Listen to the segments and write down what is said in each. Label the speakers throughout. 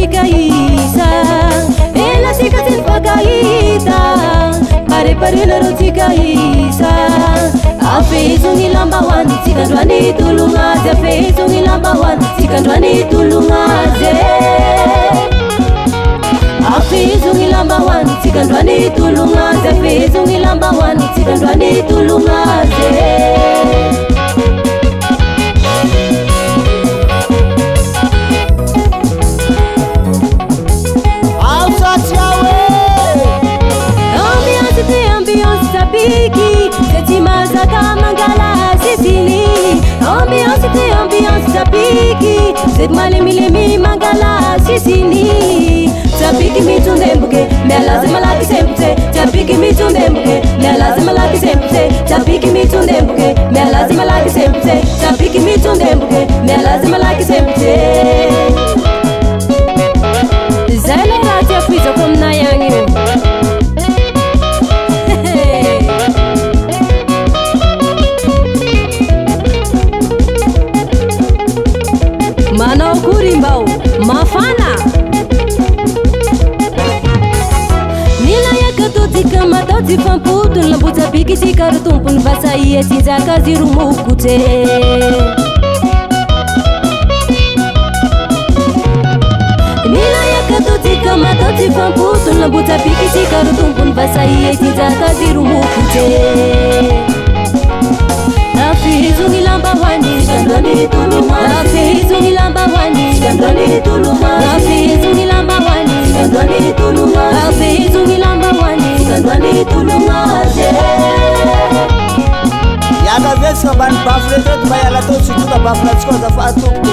Speaker 1: tikaisa ela sika sinfakaita pare laro tikaisa afezongi lambawan sikandwani tulungaze afezongi lambawan sikandwani tulungaze afezongi lambawan sikandwani tulungaze afezongi lambawan sikandwani tulungaze Tapiki, setimaza kamangala sisini. Ambiance tapiki, set malimi mangala sisini. Tapiki mitundembuke, me lazima laki sempre. Tapiki mitundembuke, me lazima laki sempre. Tapiki mitundembuke, me lazima laki sempre. Tapiki mitundembuke, me lazima laki sempre. Zele ratia fizo komna yangi. Mana kurimbau mafana nila yakatotika matoti famputu lambuta piki tikarutumpun vasaiye tinzaka zirumukute nila yakatotika matoti famputu lambuta piki tikarutumpun vasaiye tinzaka zirumukute afizungi lambawani sikandwani tulungaze afizungi lambawani sikandwani tulungaze afizungi lambawani sikandwani tulungaze afizungi lambawani sikandwani tulungaze yaka vesi kabani bafule zetu bayala tosi tuka bafula chikoza fatuku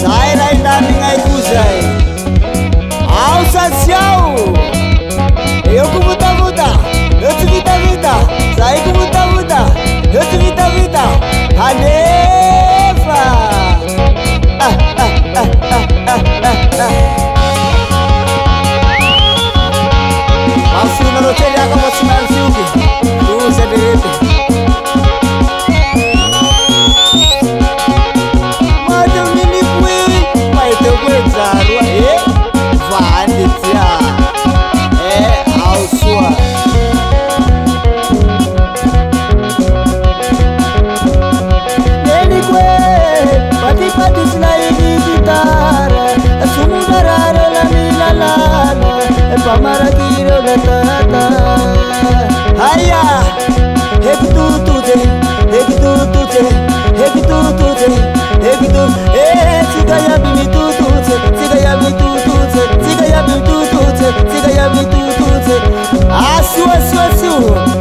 Speaker 1: saira indani ngaikuzai ausasyau eu kuvuta-vuta, eu te vida, sai kuvuta-vuta, eu te vida, Haneva. Afina no telha como se não viu, usa direito. Mas eu me fui, mas eu vou entrar, vai entrar. Pati sinaini gitara, sumungarara la milalana, pamarakiro la tata. Haya, hekututute, hekututute, hekututute, hekututute. Sigaya bimitutute, sigaya bitutute, sigaya bitutute, sigaya bitutute. Asu.